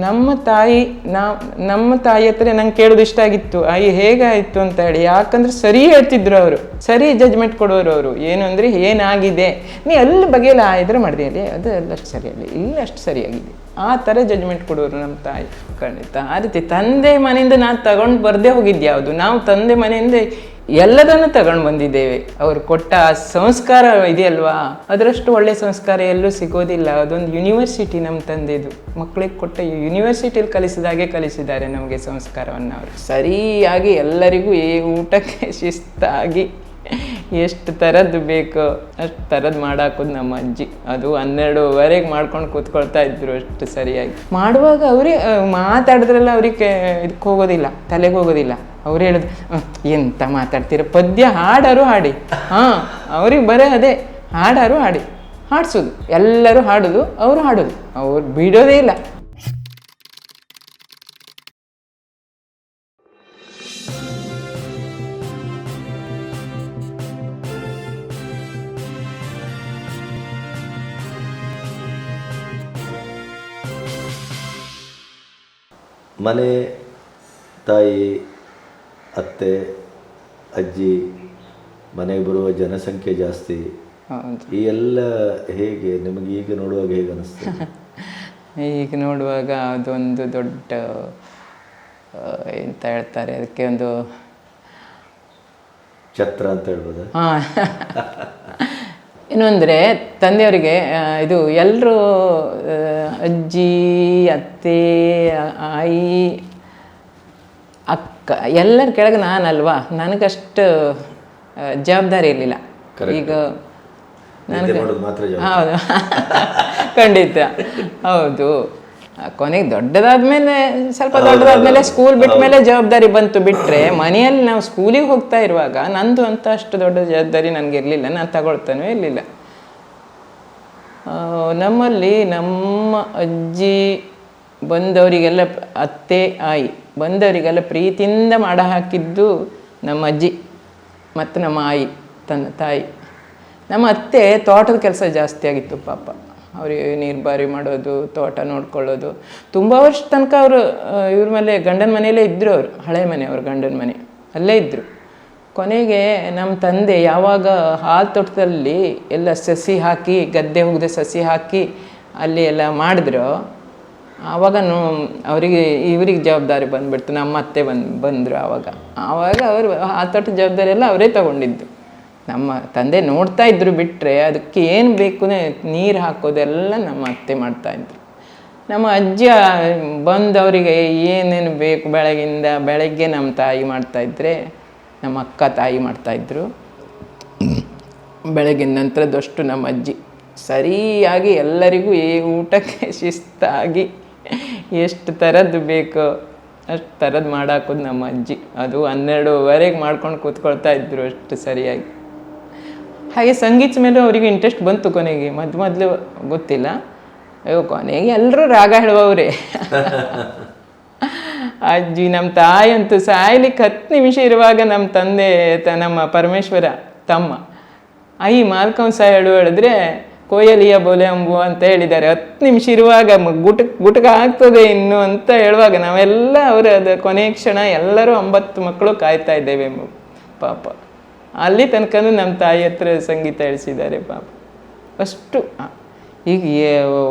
ನಮ್ಮ ತಾಯಿ ನಮ್ಮ ತಾಯಿ ಹತ್ರ ನಂಗೆ ಕೇಳೋದು ಇಷ್ಟ ಆಗಿತ್ತು, ಆಯಿ ಹೇಗಾಯಿತು ಅಂತ ಹೇಳಿ. ಯಾಕಂದ್ರೆ ಸರಿ ಹೇಳ್ತಿದ್ರು ಅವರು, ಸರಿ ಜಜ್ಮೆಂಟ್ ಕೊಡೋರು ಅವರು. ಏನು ಅಂದರೆ ಏನಾಗಿದೆ, ನೀ ಅಲ್ಲಿ ಬಗೆಯಲ್ಲ ಇದ್ರೆ ಮಾಡಿದೆ ಅಲ್ಲಿ, ಅದು ಅಷ್ಟು ಸರಿಯಾಗಲಿ, ಇಲ್ಲ ಅಷ್ಟು ಸರಿಯಾಗಿದೆ, ಆ ಥರ ಜಜ್ಮೆಂಟ್ ಕೊಡೋರು ನಮ್ಮ ತಾಯಿ. ಖಂಡಿತ ಆ ರೀತಿ ತಂದೆ ಮನೆಯಿಂದ ನಾನು ತಗೊಂಡು ಬರದೇ ಹೋಗಿದ್ದು ಯಾವುದು, ನಾವು ತಂದೆ ಮನೆಯಿಂದ ಎಲ್ಲದನ್ನು ತಗೊಂಡು ಬಂದಿದ್ದೇವೆ. ಅವರು ಕೊಟ್ಟ ಸಂಸ್ಕಾರ ಇದೆಯಲ್ವಾ, ಅದರಷ್ಟು ಒಳ್ಳೆ ಸಂಸ್ಕಾರ ಎಲ್ಲೂ ಸಿಗೋದಿಲ್ಲ. ಅದೊಂದು ಯೂನಿವರ್ಸಿಟಿ ನಮ್ಮ ತಂದೆದು, ಮಕ್ಕಳಿಗೆ ಕೊಟ್ಟ ಯೂನಿವರ್ಸಿಟಿಯಲ್ಲಿ ಕಲಿಸಿದಾಗೆ ಕಲಿಸಿದ್ದಾರೆ ನಮಗೆ ಸಂಸ್ಕಾರವನ್ನು ಅವರು. ಸರಿಯಾಗಿ ಎಲ್ಲರಿಗೂ ಊಟಕ್ಕೆ ಶಿಸ್ತಾಗಿ ಎಷ್ಟು ಥರದ್ದು ಬೇಕೋ ಅಷ್ಟು ಥರದ್ದು ಮಾಡಾಕೋದು ನಮ್ಮ ಅಜ್ಜಿ. ಅದು 12ವರೆಗೆ ಮಾಡ್ಕೊಂಡು ಕೂತ್ಕೊಳ್ತಾ ಇದ್ರು ಅಷ್ಟು ಸರಿಯಾಗಿ. ಮಾಡುವಾಗ ಅವರೇ ಮಾತಾಡಿದ್ರೆಲ್ಲ ಅವ್ರಿಗೆ ಇದಕ್ಕೆ ಹೋಗೋದಿಲ್ಲ, ತಲೆಗೆ ಹೋಗೋದಿಲ್ಲ. ಅವ್ರು ಹೇಳಿದ್ರು ಎಂತ ಮಾತಾಡ್ತೀರ, ಪದ್ಯ ಹಾಡಾರು ಹಾಡಿ. ಹಾಂ, ಅವ್ರಿಗೆ ಬರೀ ಅದೇ ಹಾಡಾರು ಹಾಡಿ, ಹಾಡ್ಸೋದು, ಎಲ್ಲರೂ ಹಾಡೋದು, ಅವರು ಹಾಡೋದು, ಅವ್ರು ಬಿಡೋದೇ ಇಲ್ಲ. ಮನೆ, ತಾಯಿ, ಅತ್ತೆ, ಅಜ್ಜಿ, ಮನೆಗೆ ಬರುವ ಜನಸಂಖ್ಯೆ ಜಾಸ್ತಿ, ಈ ಎಲ್ಲ ಹೇಗೆ ನಿಮಗೆ ಈಗ ನೋಡುವಾಗ ಹೇಗೆ ಅನಿಸ್ತದೆ? ಈಗ ನೋಡುವಾಗ ಅದೊಂದು ದೊಡ್ಡ ಎಂತ ಹೇಳ್ತಾರೆ ಅದಕ್ಕೆ, ಒಂದು ಛತ್ರ ಅಂತ ಹೇಳ್ಬೋದು. ಹಾಂ, ಏನು ಅಂದರೆ ತಂದೆಯವರಿಗೆ ಇದು ಎಲ್ಲರೂ ಅಜ್ಜಿ, ಅತ್ತೆ, ಆಯಿ, ಅಕ್ಕ ಎಲ್ಲರ ಕೆಳಗೆ ನಾನಲ್ವಾ, ನನಗಷ್ಟು ಜವಾಬ್ದಾರಿ ಇರಲಿಲ್ಲ. ಈಗ ನನಗೆ ಹೌದು ಖಂಡಿತ ಹೌದು. ಕೊನೆಗೆ ದೊಡ್ಡದಾದ್ಮೇಲೆ, ಸ್ವಲ್ಪ ದೊಡ್ಡದಾದ್ಮೇಲೆ, ಸ್ಕೂಲ್ ಬಿಟ್ಟ ಮೇಲೆ ಜವಾಬ್ದಾರಿ ಬಂತು. ಬಿಟ್ಟರೆ ಮನೆಯಲ್ಲಿ ನಾವು ಸ್ಕೂಲಿಗೆ ಹೋಗ್ತಾ ಇರುವಾಗ ನಂದು ಅಂತ ಅಷ್ಟು ದೊಡ್ಡ ಜವಾಬ್ದಾರಿ ನನಗಿರಲಿಲ್ಲ, ನಾನು ತಗೊಳ್ತಾನೂ ಇರಲಿಲ್ಲ. ನಮ್ಮಲ್ಲಿ ನಮ್ಮ ಅಜ್ಜಿ ಬಂದವರಿಗೆಲ್ಲ, ಅತ್ತೆ, ಆಯಿ ಬಂದವರಿಗೆಲ್ಲ ಪ್ರೀತಿಯಿಂದ ಮಾಡ ಹಾಕಿದ್ದು ನಮ್ಮ ಅಜ್ಜಿ ಮತ್ತು ನಮ್ಮ ಆಯಿ, ತನ್ನ ತಾಯಿ. ನಮ್ಮ ಅತ್ತೆ ತೋಟದ ಕೆಲಸ ಜಾಸ್ತಿ ಆಗಿತ್ತು ಪಾಪ. ಅವರಿಗೆ ನೀರ್ಬಾರಿ ಮಾಡೋದು, ತೋಟ ನೋಡ್ಕೊಳ್ಳೋದು. ತುಂಬ ವರ್ಷ ತನಕ ಅವರು ಇವ್ರ ಮೇಲೆ ಗಂಡನ ಮನೆಯಲ್ಲೇ ಇದ್ದರು. ಅವರು ಹಳೆ ಮನೆ, ಅವ್ರ ಗಂಡನ ಮನೆ ಅಲ್ಲೇ ಇದ್ದರು. ಕೊನೆಗೆ ನಮ್ಮ ತಂದೆ ಯಾವಾಗ ಹಾಲು ತೋಟದಲ್ಲಿ ಎಲ್ಲ ಸಸಿ ಹಾಕಿ, ಗದ್ದೆ ಹೋಗದೆ ಸಸಿ ಹಾಕಿ ಅಲ್ಲಿ ಎಲ್ಲ ಮಾಡಿದ್ರು, ಆವಾಗ ಅವರಿಗೆ ಇವ್ರಿಗೆ ಜವಾಬ್ದಾರಿ ಬಂದುಬಿಡ್ತು. ನಮ್ಮ ಅತ್ತೆ ಬಂದರು. ಆವಾಗ ಅವರು ಹಾಲು ತೋಟದ ಜವಾಬ್ದಾರಿ ಎಲ್ಲ ಅವರೇ ತಗೊಂಡಿದ್ದು. ನಮ್ಮ ತಂದೆ ನೋಡ್ತಾ ಇದ್ರು, ಬಿಟ್ಟರೆ ಅದಕ್ಕೆ ಏನು ಬೇಕು ನೀರು ಹಾಕೋದೆಲ್ಲ ನಮ್ಮ ಅತ್ತೆ ಮಾಡ್ತಾಯಿದ್ರು. ನಮ್ಮ ಅಜ್ಜ ಬಂದವರಿಗೆ ಏನೇನು ಬೇಕು ಬೆಳಗ್ಗೆ ನಮ್ಮ ತಾಯಿ ಮಾಡ್ತಾಯಿದ್ರೆ, ನಮ್ಮ ಅಕ್ಕ ತಾಯಿ ಮಾಡ್ತಾಯಿದ್ರು. ಬೆಳಗಿನ ನಂತರದಷ್ಟು ನಮ್ಮ ಅಜ್ಜಿ ಸರಿಯಾಗಿ ಎಲ್ಲರಿಗೂ ಊಟಕ್ಕೆ ಶಿಸ್ತಾಗಿ ಎಷ್ಟು ಥರದ್ದು ಬೇಕೋ ಅಷ್ಟು ಥರದ್ದು ಮಾಡಾಕೋದು ನಮ್ಮ ಅಜ್ಜಿ. ಅದು 12ವರೆಗೆ ಮಾಡ್ಕೊಂಡು ಕೂತ್ಕೊಳ್ತಾ ಇದ್ರು ಅಷ್ಟು ಸರಿಯಾಗಿ. ಹಾಗೆ ಸಂಗೀತ ಮೇಲೂ ಅವರಿಗೆ ಇಂಟ್ರೆಸ್ಟ್ ಬಂತು ಕೊನೆಗೆ. ಮೊದಲು ಗೊತ್ತಿಲ್ಲ, ಕೊನೆಗೆ ಎಲ್ಲರೂ ರಾಗ ಹೇಳುವವರೇ. ಅಜ್ಜಿ, ನಮ್ಮ ತಾಯಿ ಅಂತೂ ಸಾಯ್ಲಿಕ್ಕೆ 10 ನಿಮಿಷ ಇರುವಾಗ ನಮ್ಮ ತಂದೆ ನಮ್ಮ ಪರಮೇಶ್ವರ ತಮ್ಮ ಐ ಮಾಲ್ಕೌನ್ ಸಹ ಹೇಳಿದ್ರೆ ಕೋಯಲಿಯ ಬೋಲೆ ಅಂಬು ಅಂತ ಹೇಳಿದ್ದಾರೆ. 10 ನಿಮಿಷ ಇರುವಾಗ ಗುಟಕ ಆಗ್ತದೆ ಇನ್ನು ಅಂತ ಹೇಳುವಾಗ ನಾವೆಲ್ಲ ಅದು ಕೊನೆಯ ಕ್ಷಣ ಎಲ್ಲರೂ 9 ಮಕ್ಕಳು ಕಾಯ್ತಾ ಇದ್ದೇವೆ ಪಾಪ. ಅಲ್ಲಿ ತನಕನೂ ನಮ್ಮ ತಾಯಿ ಹತ್ರ ಸಂಗೀತ ಹೇಳಿಸಿದ್ದಾರೆ ಪಾಪ. ಅಷ್ಟು ಈಗ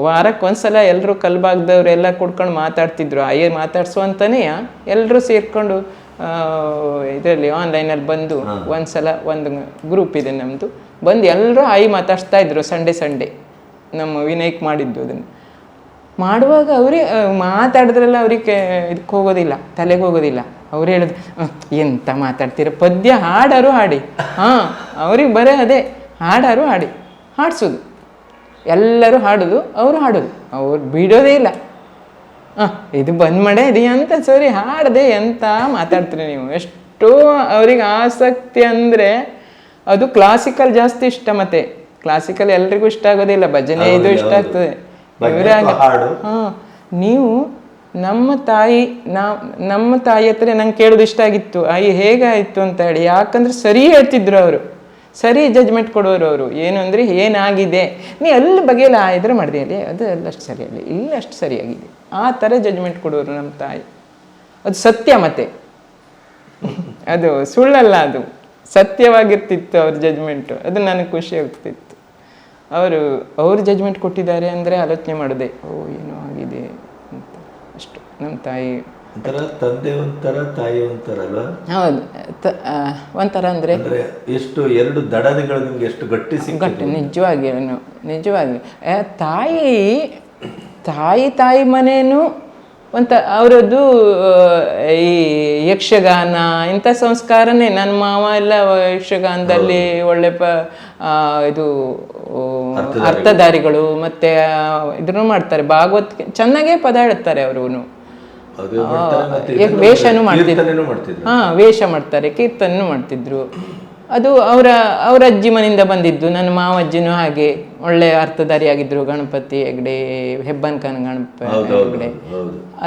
ವಾರಕ್ಕೆ ಒಂದ್ಸಲ ಎಲ್ಲರೂ ಕಲ್ಬಾಗ್ದವ್ರೆಲ್ಲ ಕುಡ್ಕೊಂಡು ಮಾತಾಡ್ತಿದ್ರು. ಅಯ್ಯ ಮಾತಾಡ್ಸುವಂತನೇ ಎಲ್ಲರೂ ಸೇರಿಕೊಂಡು ಇದರಲ್ಲಿ ಆನ್ಲೈನಲ್ಲಿ ಬಂದು ಒಂದ್ಸಲ ಒಂದು ಗ್ರೂಪ್ ಇದೆ ನಮ್ಮದು, ಬಂದು ಎಲ್ಲರೂ ಮಾತಾಡ್ಸ್ತಾ ಇದ್ರು. ಸಂಡೇ ನಮ್ಮ ವಿನಯ್ಗೆ ಮಾಡಿದ್ದು. ಅದನ್ನು ಮಾಡುವಾಗ ಅವರೇ ಮಾತಾಡಿದ್ರೆಲ್ಲ ಅವ್ರಿಗೆ ಇದಕ್ಕೆ ಹೋಗೋದಿಲ್ಲ, ತಲೆಗೆ ಹೋಗೋದಿಲ್ಲ. ಅವ್ರು ಹೇಳಿದ್ರು ಎಂತ ಮಾತಾಡ್ತೀರ, ಪದ್ಯ ಹಾಡಾರು ಹಾಡಿ. ಹಾಂ, ಅವ್ರಿಗೆ ಬರೀ ಅದೇ ಹಾಡಾರು ಹಾಡಿ, ಹಾಡ್ಸೋದು, ಎಲ್ಲರೂ ಹಾಡೋದು, ಅವರು ಹಾಡೋದು, ಅವ್ರು ಬಿಡೋದೇ ಇಲ್ಲ. ಇದು ಬಂದ್ ಮಾಡೇ ಇದು ಎಂತ ಸರಿ ಹಾಡದೆ ಎಂತ ಮಾತಾಡ್ತೀರಿ ನೀವು. ಎಷ್ಟೋ ಅವ್ರಿಗೆ ಆಸಕ್ತಿ ಅಂದರೆ ಅದು ಕ್ಲಾಸಿಕಲ್ ಜಾಸ್ತಿ ಇಷ್ಟ. ಮತ್ತೆ ಕ್ಲಾಸಿಕಲ್ ಎಲ್ರಿಗೂ ಇಷ್ಟ ಆಗೋದಿಲ್ಲ, ಭಜನೆ ಇದು ಇಷ್ಟ ಆಗ್ತದೆ ಇವರಾಗ. ನೀವು ನಮ್ಮ ತಾಯಿ ಹತ್ರ ನಂಗೆ ಕೇಳೋದು ಇಷ್ಟ ಆಗಿತ್ತು, ಆಯಿ ಹೇಗಾಯಿತು ಅಂತ ಹೇಳಿ. ಯಾಕಂದ್ರೆ ಸರಿ ಹೇಳ್ತಿದ್ರು ಅವರು, ಸರಿ ಜಜ್ಮೆಂಟ್ ಕೊಡೋರು ಅವರು. ಏನು ಅಂದರೆ ಏನಾಗಿದೆ, ನೀ ಅಲ್ಲಿ ಬಗೆಯಲ್ಲ ಇದ್ರೆ ಮಾಡಿದೆ ಅಲ್ಲಿ, ಅದು ಅಷ್ಟು ಸರಿಯಾಗಲಿ, ಇಲ್ಲ ಅಷ್ಟು ಸರಿಯಾಗಿದೆ. ಆ ಥರ ಜಜ್ಮೆಂಟ್ ಕೊಡೋರು ನಮ್ಮ ತಾಯಿ. ಅದು ಸತ್ಯ, ಮತ್ತೆ ಅದು ಸುಳ್ಳಲ್ಲ, ಅದು ಸತ್ಯವಾಗಿರ್ತಿತ್ತು ಅವ್ರ ಜಜ್ಮೆಂಟು. ಅದು ನನಗೆ ಖುಷಿ ಆಗ್ತಿತ್ತು. ಅವರು ಜಜ್ಮೆಂಟ್ ಕೊಟ್ಟಿದ್ದಾರೆ ಅಂದರೆ ಆಲೋಚನೆ ಮಾಡಿದೆ, ಓ ಏನೋ ಆಗಿದೆ ಅಂತ. ಅಷ್ಟು ನಮ್ಮ ತಾಯಿ ಒಂಥರ ತಂದೆ ಒಂಥರ ತಾಯಿ ಒಂಥರ ಅಲ್ವಾ? ಹೌದು, ಒಂಥರ ಅಂದರೆ ಎಷ್ಟು ಎರಡು ದಡಗಳು ನಿಮ್ಗೆ ಎಷ್ಟು ಗಟ್ಟಿ ಗಟ್ಟಿ, ನಿಜವಾಗಿ ತಾಯಿ ಮನೇನು ಒಂಥ ಅವರದ್ದು ಈ ಯಕ್ಷಗಾನ ಇಂಥ ಸಂಸ್ಕಾರನೇ. ನನ್ನ ಮಾವ ಎಲ್ಲ ಯಕ್ಷಗಾನದಲ್ಲಿ ಒಳ್ಳೆ ಇದು ಅರ್ಥಧಾರಿಗಳು, ಮತ್ತು ಇದನ್ನು ಮಾಡ್ತಾರೆ, ಭಾಗವತ್ ಚೆನ್ನಾಗೇ ಪದ ಹೇಳ್ತಾರೆ ಅವರು. ವೇಷನೂ ಮಾಡ್ತಿದ್ರು, ವೇಷ ಮಾಡ್ತಾರೆ, ಕೀರ್ತನೂ ಮಾಡ್ತಿದ್ರು. ಅದು ಅವರ ಅಜ್ಜಿ ಮನೆಯಿಂದ ಬಂದಿದ್ದು. ನನ್ನ ಮಾವಜ್ಜಿನೂ ಹಾಗೆ ಒಳ್ಳೆ ಅರ್ಥಧಾರಿಯಾಗಿದ್ರು. ಗಣಪತಿ ಹೆಗ್ಡೆ, ಹೆಬ್ಬನ್ಕನ ಗಣಪತಿ ಹೆಗ್ಡೆ,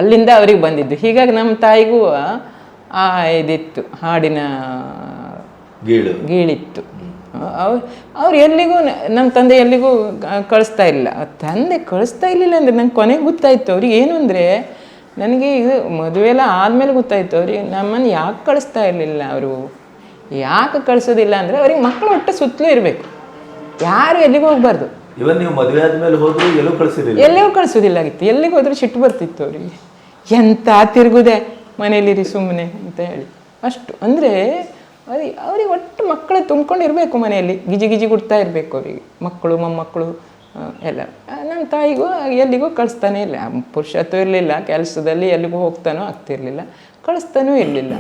ಅಲ್ಲಿಂದ ಅವ್ರಿಗೆ ಬಂದಿದ್ದು. ಹೀಗಾಗಿ ನಮ್ಮ ತಾಯಿಗೂ ಇದಿತ್ತು, ಹಾಡಿನ ಗೀಳಿತ್ತು. ಅವ್ರು ಎಲ್ಲಿಗೂ, ನಮ್ಮ ತಂದೆ ಎಲ್ಲಿಗೂ ಕಳಿಸ್ತಾ ಇಲ್ಲ. ತಂದೆ ಕಳಿಸ್ತಾ ಇರಲಿಲ್ಲ ಅಂದರೆ ನಂಗೆ ಕೊನೆಗೆ ಗೊತ್ತಾಯ್ತು ಅವ್ರಿಗೆ. ಏನು ಅಂದರೆ, ನನಗೆ ಇದು ಮದುವೆ ಎಲ್ಲ ಆದಮೇಲೆ ಗೊತ್ತಾಯ್ತು ಅವ್ರಿಗೆ ನಮ್ಮನ್ನು ಯಾಕೆ ಕಳಿಸ್ತಾ ಇರಲಿಲ್ಲ. ಅವರು ಯಾಕೆ ಕಳಿಸೋದಿಲ್ಲ ಅಂದರೆ, ಅವ್ರಿಗೆ ಮಕ್ಕಳು ಒಟ್ಟು ಸುತ್ತಲೂ ಇರಬೇಕು, ಯಾರು ಎಲ್ಲಿಗೂ ಹೋಗ್ಬಾರ್ದು. ಇವನ್ ನೀವು ಮದುವೆ ಆದ್ಮೇಲೆ ಹೋದ್ರು ಎಲ್ಲಿಗೂ ಕಳಿಸೋದಿಲ್ಲಾಗಿತ್ತು. ಎಲ್ಲಿಗೆ ಹೋದ್ರೂ ಸಿಟ್ಟು ಬರ್ತಿತ್ತು ಅವರಿಗೆ. ಎಂತ ತಿರುಗುದೆ ಮನೇಲಿರಿ ಸುಮ್ಮನೆ ಅಂತ ಹೇಳಿ. ಅಷ್ಟು ಅಂದರೆ ಅವ್ರಿಗೆ ಒಟ್ಟು ಮಕ್ಕಳು ತುಂಬ್ಕೊಂಡಿರ್ಬೇಕು ಮನೆಯಲ್ಲಿ, ಗಿಜಿ ಗುಡ್ತಾ ಇರಬೇಕು ಅವರಿಗೆ, ಮಕ್ಕಳು ಮೊಮ್ಮಕ್ಕಳು ಎಲ್ಲ. ನನ್ನ ತಾಯಿಗೂ ಎಲ್ಲಿಗೂ ಕಳಿಸ್ತಾನೆ ಇಲ್ಲ. ಪುರುಷತ್ವ ಇರಲಿಲ್ಲ, ಕೆಲಸದಲ್ಲಿ ಎಲ್ಲಿಗೂ ಹೋಗ್ತಾನೋ ಆಗ್ತಿರ್ಲಿಲ್ಲ, ಕಳಿಸ್ತಾನೂ ಇರಲಿಲ್ಲ.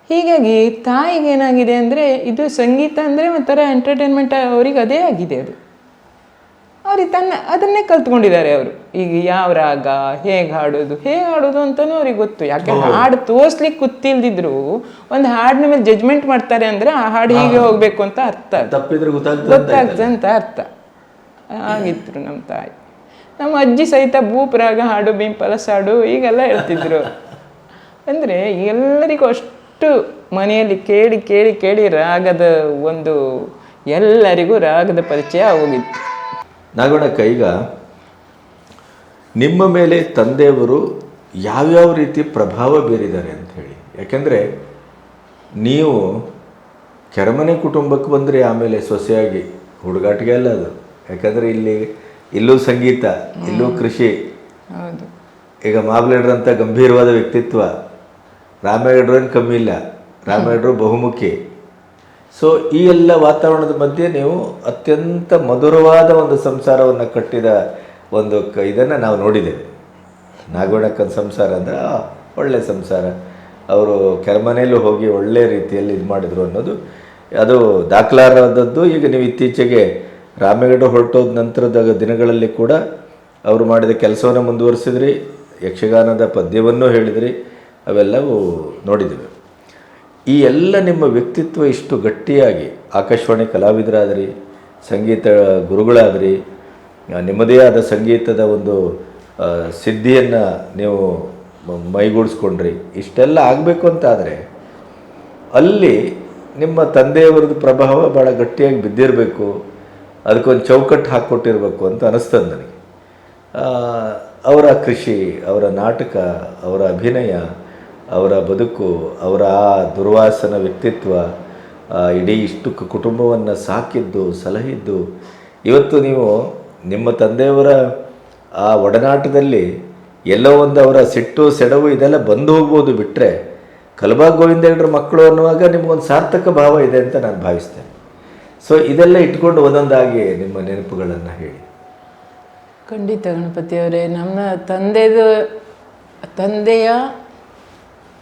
ಹೀಗಾಗಿ ತಾಯಿಗೆ ಏನಾಗಿದೆ ಅಂದರೆ, ಇದು ಸಂಗೀತ ಅಂದರೆ ಒಂಥರ ಎಂಟರ್ಟೈನ್ಮೆಂಟ್ ಅವ್ರಿಗೆ ಅದೇ ಆಗಿದೆ. ಅದು ಅವ್ರಿಗೆ ಅದನ್ನೇ ಕಲ್ತ್ಕೊಂಡಿದ್ದಾರೆ ಅವರು. ಈಗ ಯಾವ ರಾಗ, ಹೇಗೆ ಹಾಡೋದು ಅಂತಲೂ ಅವ್ರಿಗೆ ಗೊತ್ತು. ಯಾಕೆ ಹಾಡು ತೋರಿಸ್ಲಿಕ್ಕೆ ಗೊತ್ತಿಲ್ದಿದ್ರು ಒಂದು ಹಾಡಿನ ಮೇಲೆ ಜಜ್ಮೆಂಟ್ ಮಾಡ್ತಾರೆ ಅಂದರೆ ಆ ಹಾಡು ಹೀಗೆ ಹೋಗಬೇಕು ಅಂತ ಅರ್ಥ, ಗೊತ್ತಾಗ್ತದೆ ಅಂತ ಅರ್ಥ ಆಗಿದ್ರು ನಮ್ಮ ತಾಯಿ. ನಮ್ಮ ಅಜ್ಜಿ ಸಹಿತ ಭೂಪರಾಗ ಹಾಡು, ಬಿಂಪಲಸ್ ಹಾಡು ಹೀಗೆಲ್ಲ ಹೇಳ್ತಿದ್ರು. ಅಂದರೆ ಎಲ್ಲರಿಗೂ ಅಷ್ಟು ಮನೆಯಲ್ಲಿ ಕೇಳಿ ಕೇಳಿ ಕೇಳಿ ರಾಗದ ಒಂದು, ಎಲ್ಲರಿಗೂ ರಾಗದ ಪರಿಚಯ ಹೋಗಿತ್ತು. ನಾಗವಣಕ್ಕ, ಈಗ ನಿಮ್ಮ ಮೇಲೆ ತಂದೆಯವರು ಯಾವ್ಯಾವ ರೀತಿ ಪ್ರಭಾವ ಬೀರಿದ್ದಾರೆ ಅಂತ ಹೇಳಿ. ಯಾಕೆಂದರೆ ನೀವು ಕೆರಮನೆ ಕುಟುಂಬಕ್ಕೆ ಬಂದರೆ ಆಮೇಲೆ ಸೊಸೆಯಾಗಿ ಹುಡುಗಾಟಿಗೆ ಅಲ್ಲ ಅದು. ಯಾಕಂದರೆ ಇಲ್ಲೂ ಸಂಗೀತ, ಇಲ್ಲೂ ಕೃಷಿ. ಈಗ ಮಾಬ್ಲೇಡ್ರಂಥ ಗಂಭೀರವಾದ ವ್ಯಕ್ತಿತ್ವ, ರಾಮೇಗೌಡರೇನು ಕಮ್ಮಿ ಇಲ್ಲ, ರಾಮೇಗೌಡರು ಬಹುಮುಖಿ. ಸೊ ಈ ಎಲ್ಲ ವಾತಾವರಣದ ಮಧ್ಯೆ ನೀವು ಅತ್ಯಂತ ಮಧುರವಾದ ಒಂದು ಸಂಸಾರವನ್ನು ಕಟ್ಟಿದ ಒಂದು ಇದನ್ನು ನಾವು ನೋಡಿದ್ದೇವೆ. ನಾಗವಣಕ್ಕನ ಸಂಸಾರ ಅಂದರೆ ಒಳ್ಳೆಯ ಸಂಸಾರ. ಅವರು ಕೆರಮನೆಯಲ್ಲೂ ಹೋಗಿ ಒಳ್ಳೆ ರೀತಿಯಲ್ಲಿ ಇದು ಮಾಡಿದರು ಅನ್ನೋದು ಅದು ದಾಖಲಾರದದ್ದು. ಈಗ ನೀವು ಇತ್ತೀಚೆಗೆ ರಾಮೇಗೌಡ ಹೊರಟೋದ ನಂತರದ ದಿನಗಳಲ್ಲಿ ಕೂಡ ಅವರು ಮಾಡಿದ ಕೆಲಸವನ್ನು ಮುಂದುವರಿಸಿದ್ರಿ, ಯಕ್ಷಗಾನದ ಪದ್ಯವನ್ನೂ ಹೇಳಿದ್ರಿ, ಅವೆಲ್ಲವೂ ನೋಡಿದ್ದೇವೆ. ಈ ಎಲ್ಲ ನಿಮ್ಮ ವ್ಯಕ್ತಿತ್ವ ಇಷ್ಟು ಗಟ್ಟಿಯಾಗಿ ಆಕಾಶವಾಣಿ ಕಲಾವಿದರಾದ್ರಿ, ಸಂಗೀತ ಗುರುಗಳಾದ್ರಿ, ನಿಮ್ಮದೇ ಆದ ಸಂಗೀತದ ಒಂದು ಸಿದ್ಧಿಯನ್ನು ನೀವು ಮೈಗೂಡಿಸ್ಕೊಂಡ್ರಿ. ಇಷ್ಟೆಲ್ಲ ಆಗಬೇಕು ಅಂತಾದರೆ ಅಲ್ಲಿ ನಿಮ್ಮ ತಂದೆಯವರದ್ದು ಪ್ರಭಾವ ಭಾಳ ಗಟ್ಟಿಯಾಗಿ ಬಿದ್ದಿರಬೇಕು, ಅದಕ್ಕೊಂದು ಚೌಕಟ್ಟು ಹಾಕ್ಕೊಟ್ಟಿರಬೇಕು ಅಂತ ಅನ್ನಿಸ್ತದೆ ನನಗೆ. ಅವರ ಕೃಷಿ, ಅವರ ನಾಟಕ, ಅವರ ಅಭಿನಯ, ಅವರ ಬದುಕು, ಅವರ ಆ ದುರ್ವಾಸನ ವ್ಯಕ್ತಿತ್ವ, ಇಡೀ ಇಷ್ಟು ಕುಟುಂಬವನ್ನು ಸಾಕಿದ್ದು, ಸಲಹಿದ್ದು, ಇವತ್ತು ನೀವು ನಿಮ್ಮ ತಂದೆಯವರ ಆ ಒಡನಾಟದಲ್ಲಿ ಎಲ್ಲೋ ಒಂದು ಅವರ ಸಿಟ್ಟು, ಸೆಡವು ಇದೆಲ್ಲ ಬಂದು ಹೋಗ್ಬೋದು. ಬಿಟ್ಟರೆ ಕಲಬಾಗ್ ಗೋವಿಂದ ಹೆಗ್ಡೆ ಮಕ್ಕಳು ಅನ್ನುವಾಗ ನಿಮಗೊಂದು ಸಾರ್ಥಕ ಭಾವ ಇದೆ ಅಂತ ನಾನು ಭಾವಿಸ್ತೇನೆ. ಸೊ ಇದೆಲ್ಲ ಇಟ್ಕೊಂಡು ಒಂದೊಂದಾಗಿ ನಿಮ್ಮ ನೆನಪುಗಳನ್ನು ಹೇಳಿ. ಖಂಡಿತ ಗಣಪತಿಯವರೇ, ನಮ್ಮ ತಂದೆಯ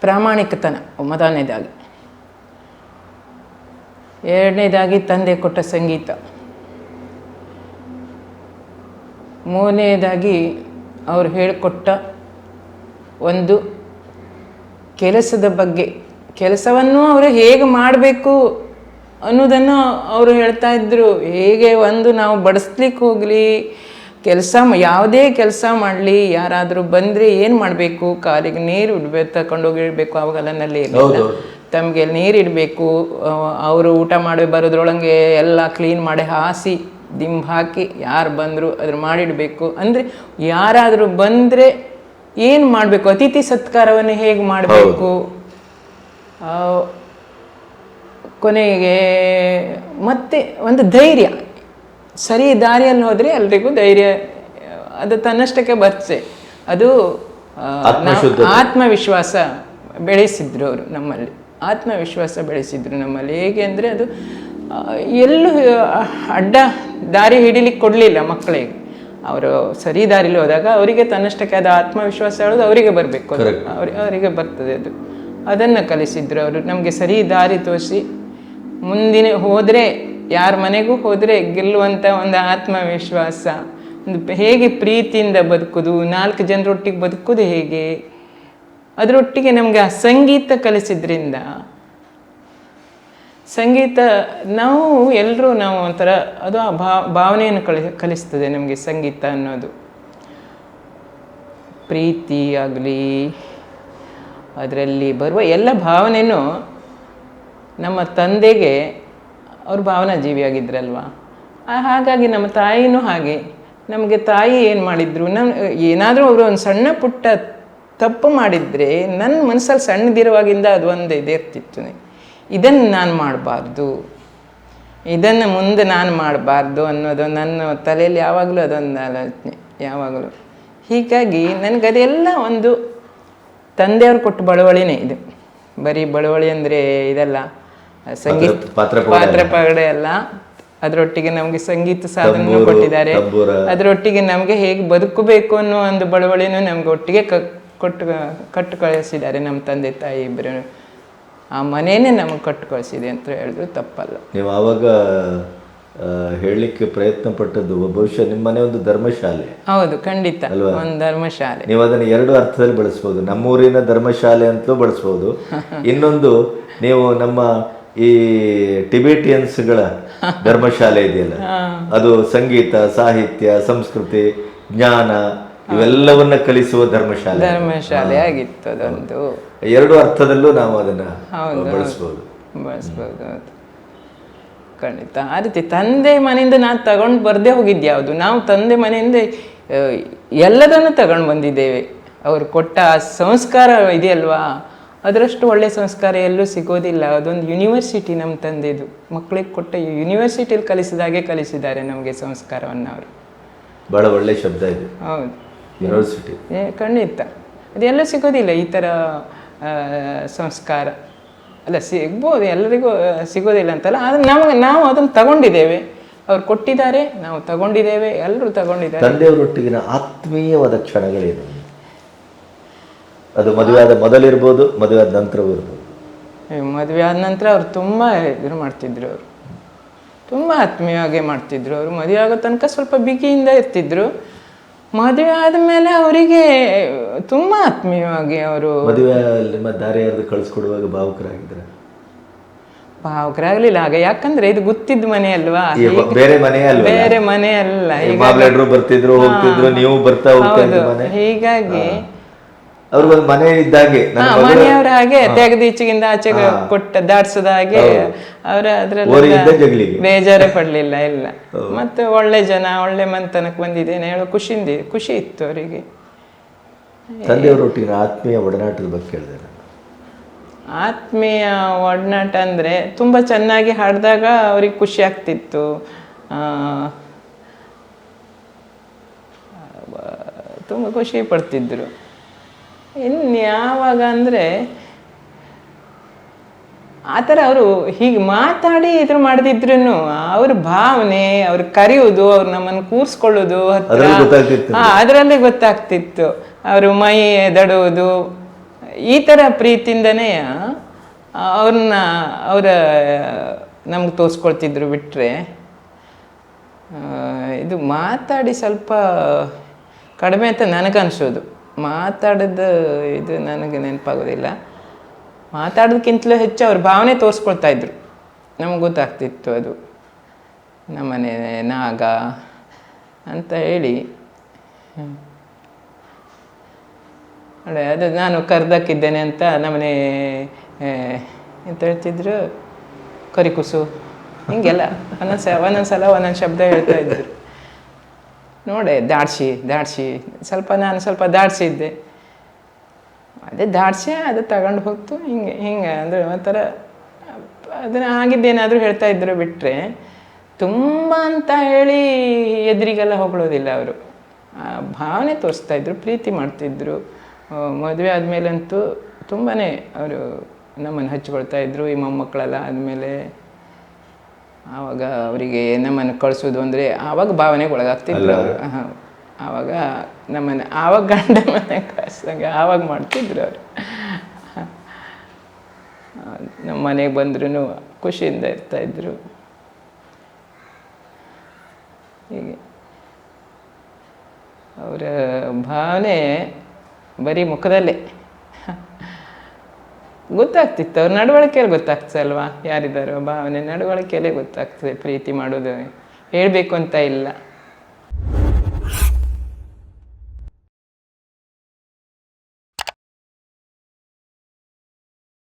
ಪ್ರಾಮಾಣಿಕತನ ಮೊದಲನೇದಾಗಿ, ಎರಡನೇದಾಗಿ ತಂದೆ ಕೊಟ್ಟ ಸಂಗೀತ, ಮೂರನೇದಾಗಿ ಅವರು ಹೇಳಿಕೊಟ್ಟ ಒಂದು ಕೆಲಸದ ಬಗ್ಗೆ, ಕೆಲಸವನ್ನು ಅವರು ಹೇಗೆ ಮಾಡಬೇಕು ಅನ್ನೋದನ್ನು ಅವರು ಹೇಳ್ತಾ ಇದ್ದರು. ಹೇಗೆ ಒಂದು ನಾವು ಬಡಿಸ್ಲಿಕ್ಕೆ ಹೋಗಲಿ, ಯಾವುದೇ ಕೆಲಸ ಮಾಡಲಿ, ಯಾರಾದರೂ ಬಂದರೆ ಏನು ಮಾಡಬೇಕು, ಕಾಲಿಗೆ ನೀರು ತಗೊಂಡೋಗಿಡಬೇಕು, ಅವಾಗೆಲ್ಲ ನಲ್ಲಿ ಇರಲಿಲ್ಲ, ತಮಗೆ ನೀರು ಇಡಬೇಕು, ಅವರು ಊಟ ಮಾಡಿ ಬರೋದ್ರೊಳಗೆ ಎಲ್ಲ ಕ್ಲೀನ್ ಮಾಡಿ ಹಾಸಿ ದಿಂಬು ಹಾಕಿ ಯಾರು ಬಂದರು ಅದ್ರ ಮಾಡಿಡಬೇಕು. ಅಂದರೆ ಯಾರಾದರೂ ಬಂದರೆ ಏನು ಮಾಡಬೇಕು, ಅತಿಥಿ ಸತ್ಕಾರವನ್ನು ಹೇಗೆ ಮಾಡಬೇಕು, ಕೊನೆಗೆ ಮತ್ತೆ ಒಂದು ಧೈರ್ಯ, ಸರಿ ದಾರಿಯಲ್ಲಿ ಹೋದರೆ ಎಲ್ರಿಗೂ ಧೈರ್ಯ ಅದು ತನ್ನಷ್ಟಕ್ಕೆ ಬರ್ತದೆ. ಅದು ಆತ್ಮವಿಶ್ವಾಸ ಬೆಳೆಸಿದ್ರು ಅವರು ನಮ್ಮಲ್ಲಿ, ಆತ್ಮವಿಶ್ವಾಸ ಬೆಳೆಸಿದ್ರು ನಮ್ಮಲ್ಲಿ. ಹೇಗೆ ಅಂದರೆ ಅದು ಎಲ್ಲೂ ಅಡ್ಡ ದಾರಿ ಹಿಡಿಲಿಕ್ಕೆ ಕೊಡಲಿಲ್ಲ ಮಕ್ಕಳಿಗೆ. ಅವರು ಸರಿ ದಾರಿಲಿ ಹೋದಾಗ ಅವರಿಗೆ ತನ್ನಷ್ಟಕ್ಕೆ ಅದು ಆತ್ಮವಿಶ್ವಾಸ ಹೇಳೋದು ಅವರಿಗೆ ಬರಬೇಕು, ಅವರಿಗೆ ಬರ್ತದೆ ಅದು. ಅದನ್ನು ಕಲಿಸಿದ್ರು ಅವರು ನಮಗೆ, ಸರಿ ದಾರಿ ತೋರಿಸಿ ಮುಂದಿನ ಹೋದರೆ ಯಾರ ಮನೆಗೂ ಹೋದರೆ ಗೆಲ್ಲುವಂಥ ಒಂದು ಆತ್ಮವಿಶ್ವಾಸ, ಒಂದು ಹೇಗೆ ಪ್ರೀತಿಯಿಂದ ಬದುಕೋದು, 4 ಜನರೊಟ್ಟಿಗೆ ಬದುಕೋದು ಹೇಗೆ, ಅದರೊಟ್ಟಿಗೆ ನಮಗೆ ಆ ಸಂಗೀತ ಕಲಿಸಿದ್ರಿಂದ, ಸಂಗೀತ ನಾವು ಎಲ್ಲರೂ ನಾವು ಒಂಥರ ಅದು ಆ ಭಾವನೆಯನ್ನು ಕಲಿಸ್ತದೆ ನಮಗೆ ಸಂಗೀತ ಅನ್ನೋದು. ಪ್ರೀತಿ ಆಗಲಿ ಅದರಲ್ಲಿ ಬರುವ ಎಲ್ಲ ಭಾವನೆಯೂ ನಮ್ಮ ತಂದೆಗೆ ಅವರು ಭಾವನಾ ಜೀವಿಯಾಗಿದ್ರಲ್ವ, ಹಾಗಾಗಿ ನಮ್ಮ ತಾಯಿನೂ ಹಾಗೆ. ನಮಗೆ ತಾಯಿ ಏನು ಮಾಡಿದ್ರು, ಏನಾದರೂ ಅವರು ಒಂದು ಸಣ್ಣ ಪುಟ್ಟ ತಪ್ಪು ಮಾಡಿದರೆ ನನ್ನ ಮನಸ್ಸಲ್ಲಿ ಸಣ್ಣದಿರುವಾಗಿಂದ ಅದು ಒಂದು ಇದಿರ್ತಿತ್ತು, ಇದನ್ನು ನಾನು ಮಾಡಬಾರ್ದು, ಇದನ್ನು ಮುಂದೆ ನಾನು ಮಾಡಬಾರ್ದು ಅನ್ನೋದು ನನ್ನ ತಲೆಯಲ್ಲಿ ಯಾವಾಗಲೂ ಅದೊಂದು ಆಲೋಚನೆ ಯಾವಾಗಲೂ. ಹೀಗಾಗಿ ನನಗದೆಲ್ಲ ಒಂದು ತಂದೆಯವ್ರು ಕೊಟ್ಟ ಬಳುವಳಿನೇ ಇದು. ಬರೀ ಬಳುವಳಿ ಅಂದರೆ ಇದೆಲ್ಲ ಸಂಗೀತ ಪಾತ್ರ ಪಗಡೆ ಅಲ್ಲ, ಅದರೊಟ್ಟಿಗೆ ನಮಗೆ ಸಂಗೀತ ಸಾಧನ ಕೊಟ್ಟಿದ್ದಾರೆ, ಅದರೊಟ್ಟಿಗೆ ನಮಗೆ ಹೇಗೆ ಬದುಕಬೇಕು ಅನ್ನೋ ಒಂದು ಬಳುವಳಿನೂ ನಮಗೆ ಒಟ್ಟಿಗೆ ಕಟ್ಟು ಕಳಿಸಿದ್ದಾರೆ ನಮ್ಮ ತಂದೆ ತಾಯಿ ಇಬ್ಬರು. ಆ ಮನೇನೆ ನಮಗೆ ಕಟ್ಟು ಕಳಿಸಿದೆ ಅಂತ ಹೇಳಿದ್ರು ತಪ್ಪಲ್ಲ. ನೀವು ಆವಾಗ ಹೇಳಲಿಕ್ಕೆ ಪ್ರಯತ್ನ ಪಟ್ಟದ್ದು ಬಹುಶಃ ನಿಮ್ಮ ಮನೆ ಒಂದು ಧರ್ಮಶಾಲೆ. ಹೌದು, ಖಂಡಿತ ಒಂದು ಧರ್ಮಶಾಲೆ. ನೀವು ಅದನ್ನು 2 ಅರ್ಥದಲ್ಲಿ ಬಳಸ್ಬೋದು. ನಮ್ಮೂರಿನ ಧರ್ಮಶಾಲೆ ಅಂತಲೂ ಬಳಸ್ಬೋದು. ಇನ್ನೊಂದು ನೀವು ನಮ್ಮ ಈ ಟಿಬೇಟಿಯನ್ಸ್ಗಳ ಧರ್ಮಶಾಲೆ ಇದೆಯಲ್ಲ, ಅದು ಸಂಗೀತ, ಸಾಹಿತ್ಯ, ಸಂಸ್ಕೃತಿ, ಜ್ಞಾನ ಇವೆಲ್ಲವನ್ನ ಕಲಿಸುವ ಧರ್ಮಶಾಲೆ ಆಗಿತ್ತು ಅದೊಂದು. 2 ಅರ್ಥದಲ್ಲೂ ನಾವು ಅದನ್ನ ಬಳಸ್ಬೋದು. ಖಂಡಿತ ಆ ರೀತಿ ತಂದೆ ಮನೆಯಿಂದ ನಾನು ತಗೊಂಡು ಬರದೇ ಹೋಗಿದ್ದು ಯಾವುದು, ನಾವು ತಂದೆ ಮನೆಯಿಂದ ಎಲ್ಲದನ್ನು ತಗೊಂಡು ಬಂದಿದ್ದೇವೆ. ಅವರು ಕೊಟ್ಟ ಸಂಸ್ಕಾರ ಇದೆಯಲ್ವಾ, ಅದರಷ್ಟು ಒಳ್ಳೆಯ ಸಂಸ್ಕಾರ ಎಲ್ಲೂ ಸಿಗೋದಿಲ್ಲ. ಅದೊಂದು ಯೂನಿವರ್ಸಿಟಿ ನಮ್ಮ ತಂದೆದು, ಮಕ್ಕಳಿಗೆ ಕೊಟ್ಟ ಯೂನಿವರ್ಸಿಟಿಯಲ್ಲಿ ಕಲಿಸಿದಾಗೆ ಕಲಿಸಿದ್ದಾರೆ ನಮಗೆ ಸಂಸ್ಕಾರವನ್ನು ಅವರು. ಭಾಳ ಒಳ್ಳೆಯ ಶಬ್ದ ಇದೆ. ಹೌದು, ಯೂನಿವರ್ಸಿಟಿ. ಖಂಡಿತ ಅದೆಲ್ಲ ಸಿಗೋದಿಲ್ಲ ಈ ಥರ ಸಂಸ್ಕಾರ. ಅಲ್ಲ, ಸಿಗ್ಬೋದು, ಎಲ್ಲರಿಗೂ ಸಿಗೋದಿಲ್ಲ ಅಂತಲ್ಲ, ಆದರೆ ನಾವು ಅದನ್ನು ತಗೊಂಡಿದ್ದೇವೆ, ಅವ್ರು ಕೊಟ್ಟಿದ್ದಾರೆ, ನಾವು ತಗೊಂಡಿದ್ದೇವೆ, ಎಲ್ಲರೂ ತಗೊಂಡಿದ್ದಾರೆ. ತಂದೆಯವರೊಟ್ಟಿಗಿನ ಆತ್ಮೀಯವಾದ ಕ್ಷಣಗಳೇನು? ಅದು ಮದುವೆ ಆದ ಮೊದಲಿರ್ಬೋದು, ಮದುವೆ ಆದ ನಂತರವೂ ಇರ್ಬೋದು. ಮದುವೆ ಆದ ನಂತರ ಅವ್ರು ತುಂಬ ಇದು ಮಾಡ್ತಿದ್ರು, ಅವರು ತುಂಬ ಆತ್ಮೀಯವಾಗಿ ಮಾಡ್ತಿದ್ರು. ಅವರು ಮದುವೆ ಆಗೋ ತನಕ ಸ್ವಲ್ಪ ಬಿಗಿಯಿಂದ ಇರ್ತಿದ್ರು, ಮದುವೆ ಆದಮೇಲೆ ಅವರಿಗೆ ತುಂಬ ಆತ್ಮೀಯವಾಗಿ ಅವರು. ಮದುವೆ ದಾರಿಯಾರ್ದು ಕಳಿಸ್ಕೊಡುವಾಗ ಭಾವುಕರಾಗಲಿಲ್ಲ ಆಗ, ಯಾಕಂದ್ರೆ ಇದು ಗೊತ್ತಿದ್ದ ಮನೆ ಅಲ್ವಾ, ಬೇರೆ ಮನೆ ಅಲ್ಲ, ಬರ್ತಿದ್ರು ಹೋಗ್ತಿದ್ರು, ನೀವು ಬರ್ತಾ ಹೋಗ್ತಾ. ಹೀಗಾಗಿ ಅವ್ರಿಗೊಂದು ಮನೆ ಇದ್ದಾಗೆ, ಮನೆಯವ್ರ ಹಾಗೆ ತೆಗೆದೀಚೆಗಿಂದ ಆಚೆಗೆ ಕೊಟ್ಟ ದಾಡ್ಸದ ಹಾಗೆ ಅವ್ರ ಅದ್ರಲ್ಲಿ ಬೇಜಾರೇ ಪಡ್ಲಿಲ್ಲ. ಇಲ್ಲ, ಮತ್ತೆ ಒಳ್ಳೆ ಜನ, ಒಳ್ಳೆ ಮನೆತನಕ್ಕೆ ಬಂದಿದ್ದೇನೆ ಹೇಳೋ ಖುಷಿ ಇತ್ತು ಅವರಿಗೆ. ತಂದೆಯವರೊಟ್ಟಿಗೆ ಆತ್ಮೀಯ ಒಡನಾಟದ ಬಗ್ಗೆ ಕೇಳಿದೆ. ಆತ್ಮೀಯ ಒಡನಾಟ ಅಂದರೆ ತುಂಬ ಚೆನ್ನಾಗಿ ಹಾಡಿದಾಗ ಅವ್ರಿಗೆ ಖುಷಿ ಆಗ್ತಿತ್ತು, ತುಂಬ ಖುಷಿ ಪಡ್ತಿದ್ರು. ಇನ್ನು ಯಾವಾಗ ಅಂದರೆ ಆ ಥರ ಅವರು ಹೀಗೆ ಮಾತಾಡಿ ಇದ್ರು ಮಾಡದಿದ್ರು ಅವ್ರ ಭಾವನೆ, ಅವ್ರು ಕರೆಯೋದು, ಅವ್ರು ನಮ್ಮನ್ನು ಕೂರಿಸ್ಕೊಳ್ಳೋದು ಹತ್ರ, ಅದರಲ್ಲೇ ಗೊತ್ತಾಗ್ತಿತ್ತು. ಅವರು ಮೈ ಎದಡುವುದು, ಈ ಥರ ಪ್ರೀತಿಯಿಂದನೇ ಅವರ ನಮ್ಗೆ ತೋರಿಸ್ಕೊಳ್ತಿದ್ರು. ಬಿಟ್ಟರೆ ಇದು ಮಾತಾಡಿ ಸ್ವಲ್ಪ ಕಡಿಮೆ ಅಂತ ನನಗನ್ಸೋದು. ಮಾತಾಡೋದು ಇದು ನನಗೆ ನೆನಪಾಗೋದಿಲ್ಲ. ಮಾತಾಡೋದಕ್ಕಿಂತಲೂ ಹೆಚ್ಚು ಅವ್ರ ಭಾವನೆ ತೋರಿಸ್ಕೊಳ್ತಾ ಇದ್ರು, ನಮ್ಗೆ ಗೊತ್ತಾಗ್ತಿತ್ತು. ಅದು ನಮ್ಮನೆ ನಾಗ ಅಂತ ಹೇಳಿ ಅದು ನಾನು ಕರ್ದಕ್ಕಿದ್ದೇನೆ ಅಂತ ನಮ್ಮನೆ ಎಂತ ಹೇಳ್ತಿದ್ರು, ಕರಿಕುಸು ಹಿಂಗೆಲ್ಲ ಒಂದೊಂದ್ಸಲ ಒಂದೊಂದು ಶಬ್ದ ಹೇಳ್ತಾ ಇದ್ರು. ನೋಡೆ ದಾಡ್ಸಿ ಸ್ವಲ್ಪ ದಾಡ್ಸಿದ್ದೆ, ಅದೇ ದಾಡ್ಸಿ ಅದು ತಗೊಂಡು ಹೋಗ್ತು. ಹಿಂಗೆ ಅಂದರೆ ಒಂಥರ ಅದನ್ನು ಆಗಿದ್ದೇನಾದರೂ ಹೇಳ್ತಾ ಇದ್ರು ಬಿಟ್ಟರೆ ತುಂಬ ಅಂತ ಹೇಳಿ ಎದುರಿಗೆಲ್ಲ ಹೊಗಳೋದಿಲ್ಲ ಅವರು. ಭಾವನೆ ತೋರಿಸ್ತಾ ಇದ್ರು, ಪ್ರೀತಿ ಮಾಡ್ತಿದ್ರು. ಮದುವೆ ಆದಮೇಲಂತೂ ತುಂಬಾ ಅವರು ನಮ್ಮನ್ನು ಹಚ್ಕೊಳ್ತಾ ಇದ್ರು. ಈ ಮೊಮ್ಮಕ್ಕಳೆಲ್ಲ ಆದಮೇಲೆ ಆವಾಗ ಅವರಿಗೆ ನಮ್ಮನ್ನು ಕಳಿಸೋದು ಅಂದರೆ ಆವಾಗ ಭಾವನೆಗೆ ಒಳಗಾಗ್ತಿದ್ರು ಅವರು. ಆವಾಗ ನಮ್ಮನ್ನು ಆವಾಗ ಗಂಡ ಮನೆ ಕಳ್ಸಂಗೆ ಆವಾಗ ಮಾಡ್ತಿದ್ರು ಅವರು. ನಮ್ಮ ಮನೆಗೆ ಬಂದ್ರೂ ಖುಷಿಯಿಂದ ಇರ್ತಾಯಿದ್ರು. ಹೀಗೆ ಅವರ ಭಾವನೆ ಬರೀ ಮುಖದಲ್ಲೇ ಗೊತ್ತಾಗ್ತಿತ್ತು. ಅವ್ರ ನಡವಳಿಕೆಯಲ್ಲಿ ಗೊತ್ತಾಗ್ತದಲ್ವಾ ಯಾರಿದ್ದಾರೋ, ಭಾವನೆ ನಡವಳಿಕೆಯಲ್ಲೇ ಗೊತ್ತಾಗ್ತದೆ. ಪ್ರೀತಿ ಮಾಡೋದು ಹೇಳಬೇಕು ಅಂತ ಇಲ್ಲ.